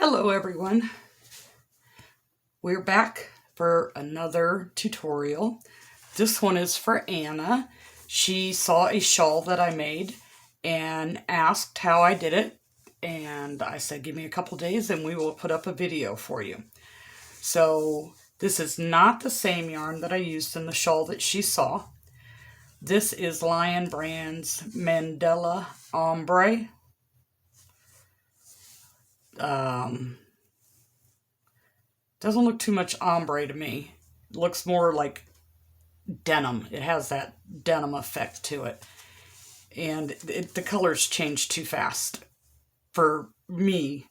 Hello everyone, we're back for another tutorial. This one is for Anna. She saw a shawl that I made and asked how I did it, and I said give me a couple days and we will put up a video for you. So this is not the same yarn that I used in the shawl that she saw. This is Lion Brand's Mandela Ombre. Doesn't look too much ombre to me. It looks more like denim. It has that denim effect to it. And the colors change too fast for me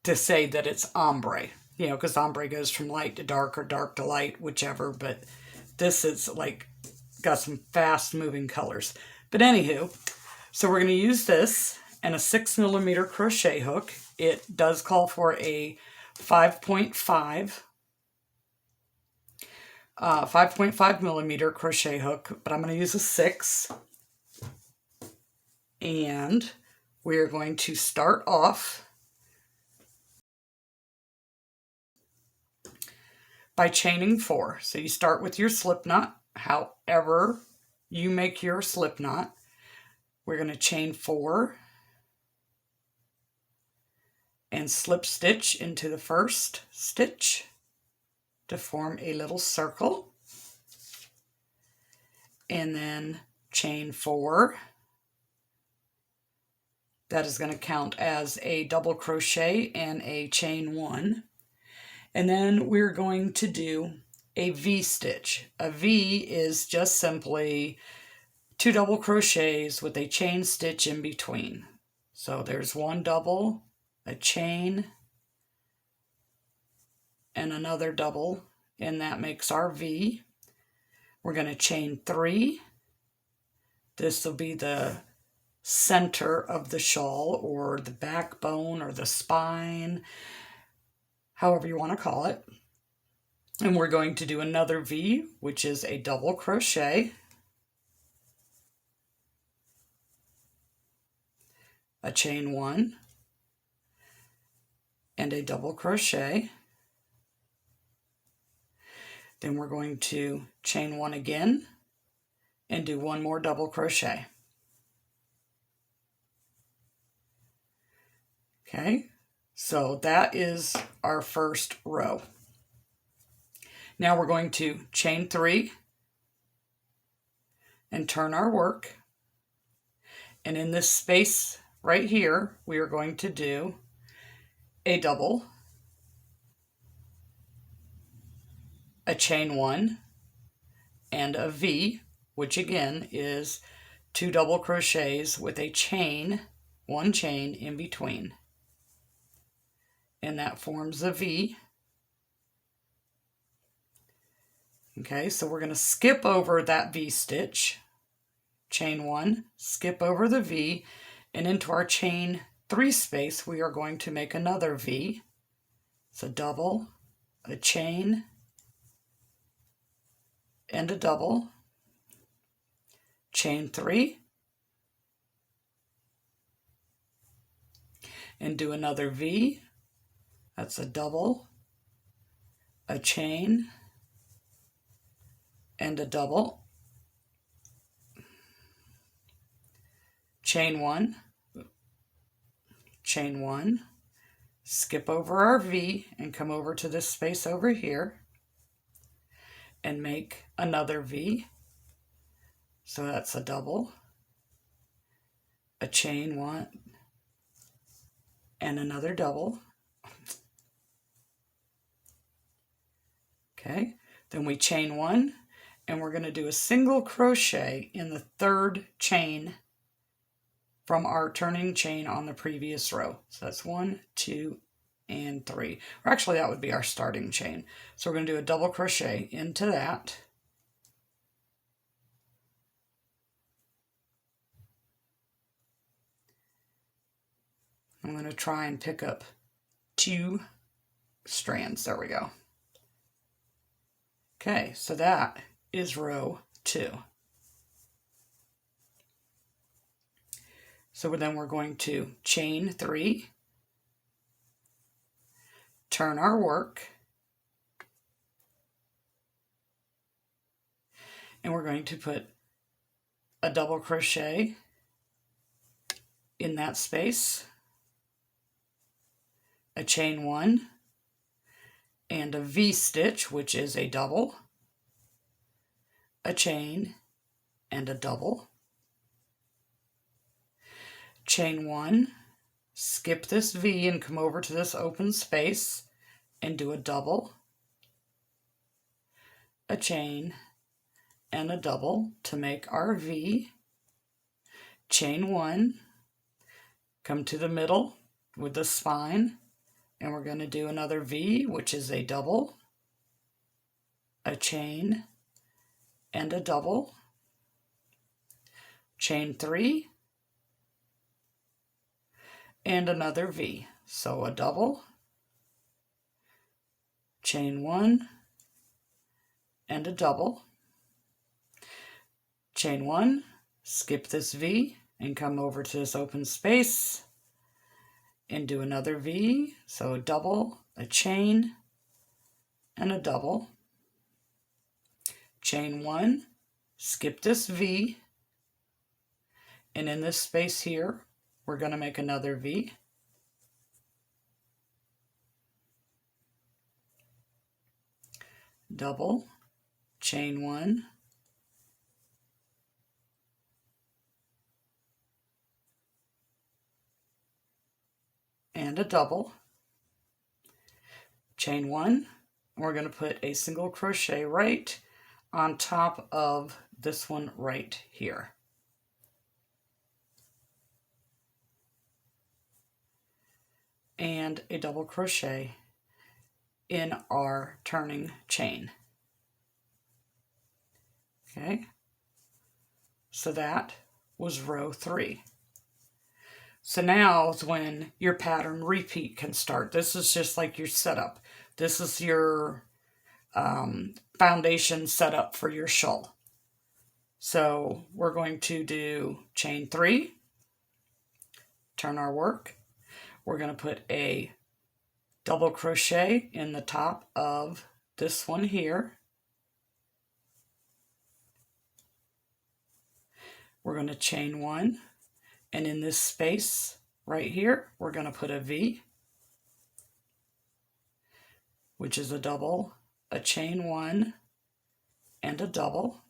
to say that it's ombre. You know, because ombre goes from light to dark or dark to light, whichever. But this is like got some fast moving colors. But anywho, so we're going to use this and a 6mm crochet hook. It does call for a 5.5 millimeter crochet hook, but I'm going to use a 6. And we're going to start off by chaining 4. So you start with your slip knot, however you make your slip knot. We're going to chain 4 and slip stitch into the first stitch to form a little circle, and then chain 4. That is going to count as a double crochet and a chain 1. And then we're going to do a V stitch. A V is just simply 2 double crochets with a chain stitch in between. So there's 1 double, a chain, and another double, and that makes our V. We're going to chain 3. This will be the center of the shawl, or the backbone, or the spine, however you want to call it. And we're going to do another V, which is a double crochet, a chain 1, and a double crochet. Then we're going to chain 1 again and do 1 more double crochet. Okay, so that is our first row. Now we're going to chain 3 and turn our work. And in this space right here, we are going to do a double, a chain 1, and a V, which again is 2 double crochets with a chain, 1 chain in between. And that forms a V. Okay, so we're going to skip over that V stitch, chain 1, skip over the V, and into our chain 3 space, we are going to make another V. It's a double, a chain, and a double, chain 3, and do another V. That's a double, a chain, and a double, chain 1, chain 1, skip over our V and come over to this space over here and make another V. So that's a double, a chain 1, and another double. Okay, then we chain 1, and we're going to do a single crochet in the 3rd chain from our turning chain on the previous row. So that's 1, 2, and 3. Or actually, that would be our starting chain. So we're going to do a double crochet into that. I'm going to try and pick up 2 strands. There we go. Okay, so that is row 2. So then we're going to chain 3 turn our work, and we're going to put a double crochet in that space, a chain 1, and a V-stitch, which is a double, a chain, and a double, chain 1, skip this V and come over to this open space and do a double, a chain, and a double to make our V, chain 1, come to the middle with the spine, and we're going to do another V, which is a double, a chain, and a double, chain 3, and another V. So a double, chain 1, and a double, chain 1, skip this V and come over to this open space and do another V. So a double, a chain, and a double, chain 1, skip this V, and in this space here we're going to make another V, double, chain 1, and a double, chain 1, and we're going to put a single crochet right on top of this one right here. And a double crochet in our turning chain. Okay, so that was row 3. So now is when your pattern repeat can start. This is just like your setup. This is your foundation setup for your shawl. So we're going to do chain 3, turn our work. We're going to put a double crochet in the top of this one here. We're going to chain 1, and in this space right here, we're going to put a V, which is a double, a chain 1, and a double.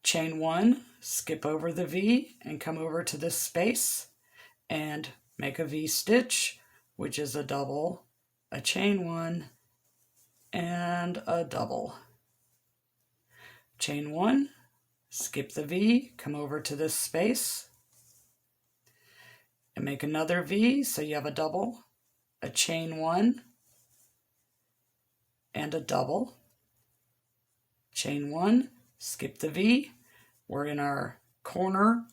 Chain 1, skip over the V and come over to this space and make a V-stitch, which is a double, a chain 1, and a double. Chain 1, skip the V, come over to this space, and make another V, so you have a double, a chain 1, and a double. Chain 1, skip the V, we're in our corner,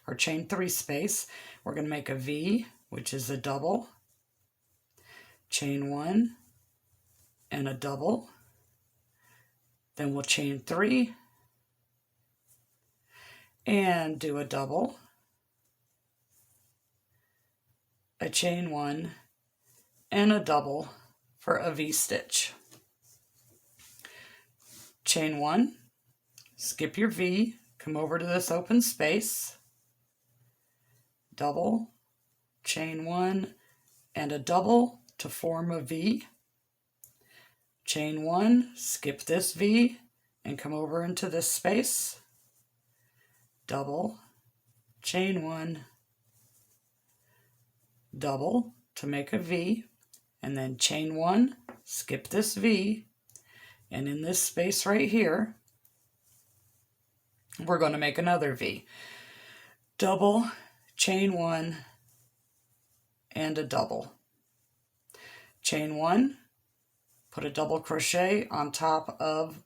our chain 3 space. We're going to make a V, which is a double, chain 1, and a double. Then we'll chain 3 and do a double, a chain 1, and a double for a V-stitch. Chain 1, skip your V, come over to this open space, double, chain 1, and a double to form a V. Chain 1, skip this V, and come over into this space, double, chain 1, double to make a V, and then chain 1, skip this V, and in this space right here, we're going to make another V. Double, chain 1, and a double. Chain 1, put a double crochet on top of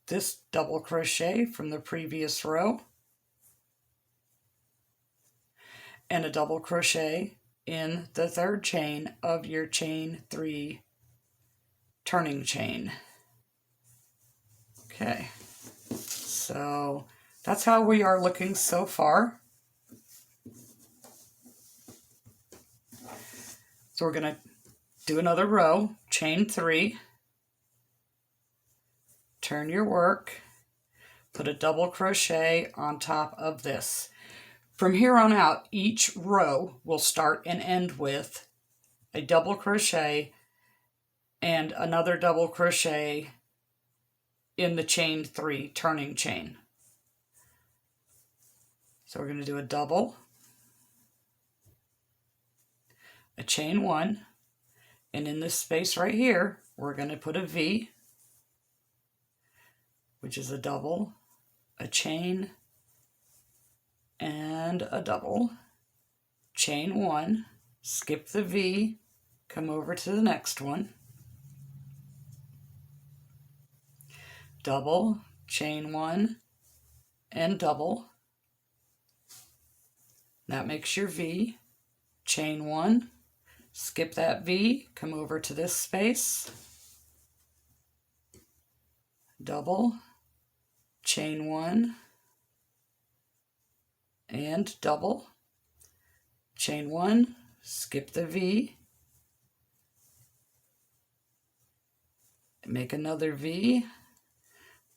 this double crochet from the previous row, and a double crochet in the third chain of your chain 3 turning chain. Okay, so that's how we are looking so far. So we're going to do another row, chain 3, turn your work, put a double crochet on top of this. From here on out, each row will start and end with a double crochet and another double crochet in the chain 3 turning chain. So we're going to do a double, a chain 1, and in this space right here, we're going to put a V, which is a double, a chain, and a double, chain 1, skip the V, come over to the next one, double, chain 1, and double. That makes your V, chain 1, skip that V, come over to this space, double, chain 1, and double, chain 1, skip the V, make another V,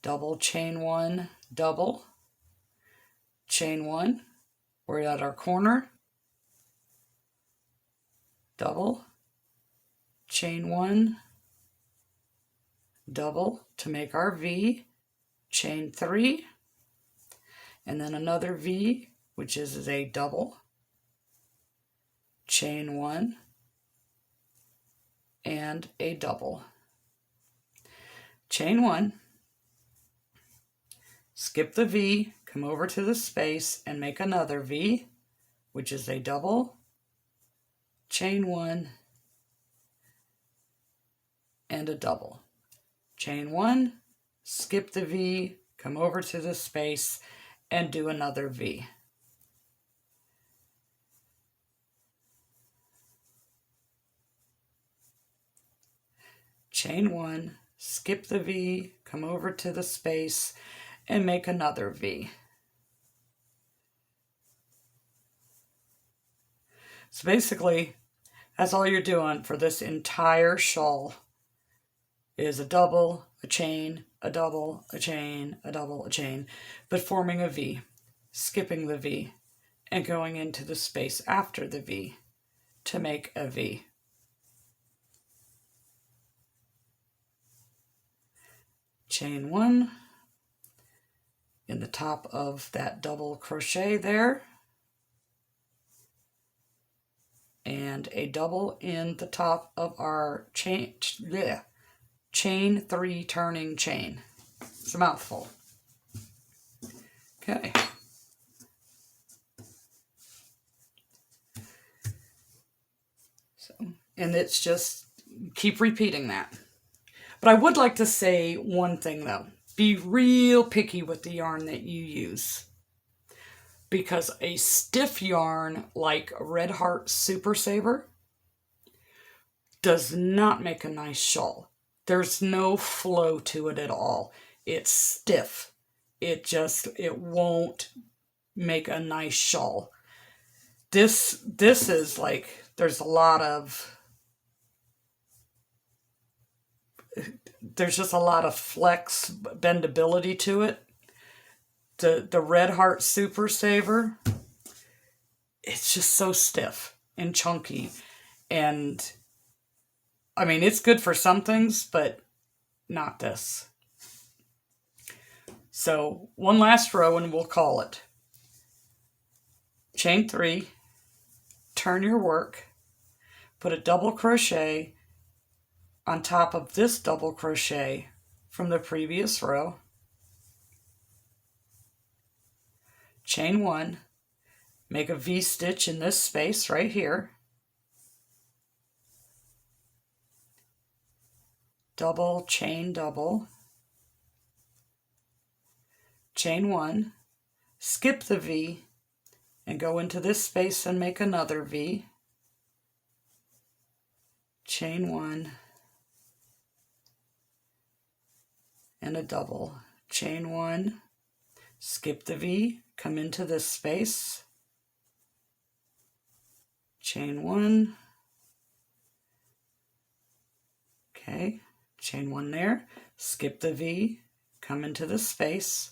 double, chain 1, double, chain 1, we're at our corner, double, chain 1, double to make our V, chain 3, and then another V, which is a double, chain 1, and a double. Chain 1, skip the V, come over to the space and make another V, which is a double, chain 1, and a double. Chain 1, skip the V, come over to the space and do another V. Chain 1, skip the V, come over to the space and make another V. So basically, that's all you're doing for this entire shawl is a double, a chain, a double, a chain, a double, a chain, but forming a V, skipping the V, and going into the space after the V to make a V. Chain 1 in the top of that double crochet there, and a double in the top of our chain 3 turning chain. It's a mouthful. Okay. So, and it's just keep repeating that. But I would like to say one thing though. Be real picky with the yarn that you use. Because a stiff yarn like Red Heart Super Saver does not make a nice shawl. There's no flow to it at all. It's stiff. It won't make a nice shawl. This is like, there's just a lot of flex, bendability to it. The Red Heart Super Saver, it's just so stiff and chunky. And, I mean, it's good for some things, but not this. So, one last row and we'll call it. Chain 3, turn your work, put a double crochet on top of this double crochet from the previous row, chain 1, make a V-stitch in this space right here, double, chain, double, chain 1, skip the V, and go into this space and make another V, chain 1, and a double, chain 1, skip the V, come into this space, chain 1, Okay, chain 1 there, skip the V, come into the space,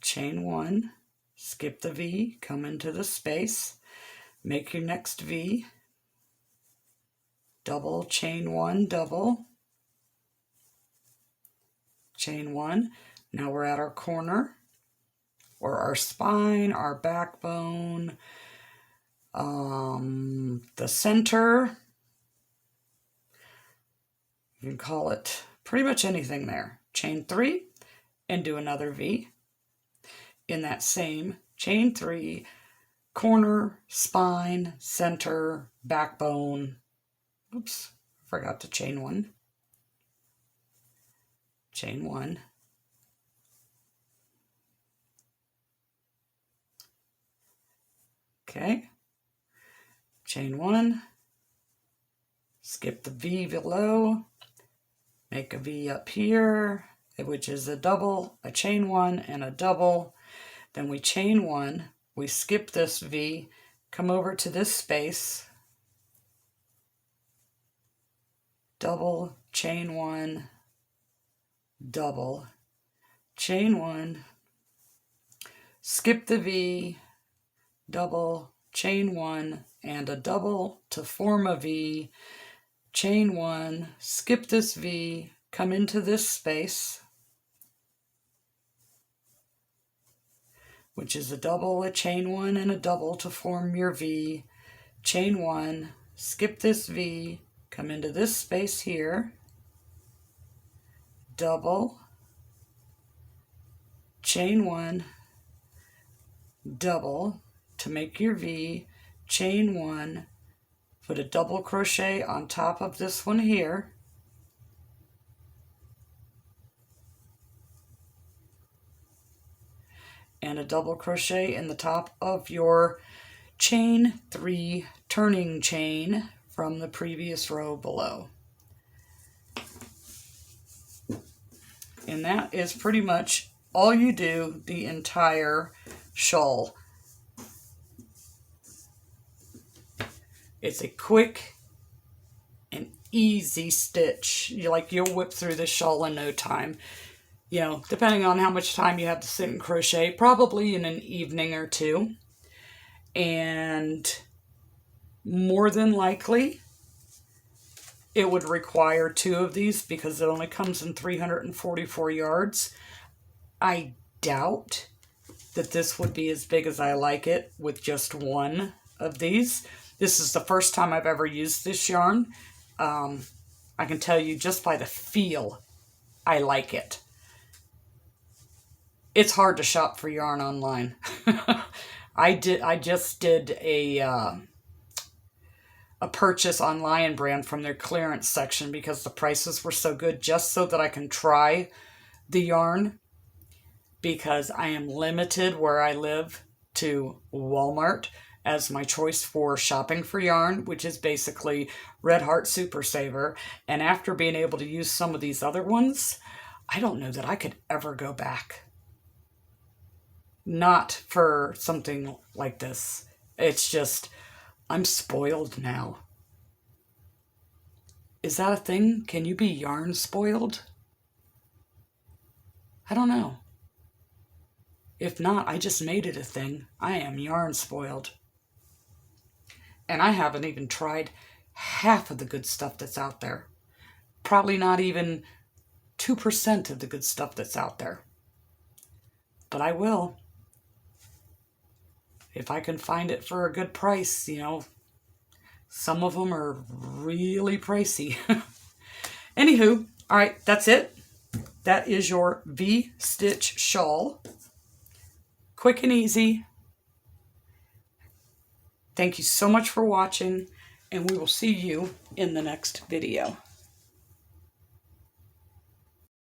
chain 1, skip the V, come into the space, make your next V, double, chain 1, double, chain 1. Now we're at our corner, or our spine, our backbone, the center. You can call it pretty much anything there. Chain 3 and do another V. In that same chain 3, corner, spine, center, backbone. Oops, forgot to chain 1. Chain 1. Okay. Chain 1. Skip the V below. Make a V up here, which is a double, a chain 1, and a double. Then we chain 1, we skip this V, come over to this space, double, chain 1, double, chain 1, skip the V, double, chain 1, and a double to form a V, chain 1, skip this V, come into this space, which is a double, a chain 1, and a double to form your V, chain 1, skip this V, come into this space here, double, chain 1, double to make your V, chain 1, put a double crochet on top of this one here, and a double crochet in the top of your chain 3 turning chain from the previous row below. And that is pretty much all you do the entire shawl. It's a quick and easy stitch. You'll whip through this shawl in no time. You know, depending on how much time you have to sit and crochet, probably in an evening or two. And more than likely, it would require 2 of these because it only comes in 344 yards. I doubt that this would be as big as I like it with just 1 of these. This is the first time I've ever used this yarn. I can tell you just by the feel, I like it. It's hard to shop for yarn online. I just did a purchase on Lion Brand from their clearance section because the prices were so good, just so that I can try the yarn, because I am limited where I live to Walmart as my choice for shopping for yarn, which is basically Red Heart Super Saver. And after being able to use some of these other ones, I don't know that I could ever go back. Not for something like this. It's just, I'm spoiled now. Is that a thing? Can you be yarn spoiled? I don't know. If not, I just made it a thing. I am yarn spoiled. And I haven't even tried half of the good stuff that's out there. Probably not even 2% of the good stuff that's out there. But I will. If I can find it for a good price, you know. Some of them are really pricey. Anywho, all right, that's it. That is your V-stitch shawl. Quick and easy. Thank you so much for watching, and we will see you in the next video.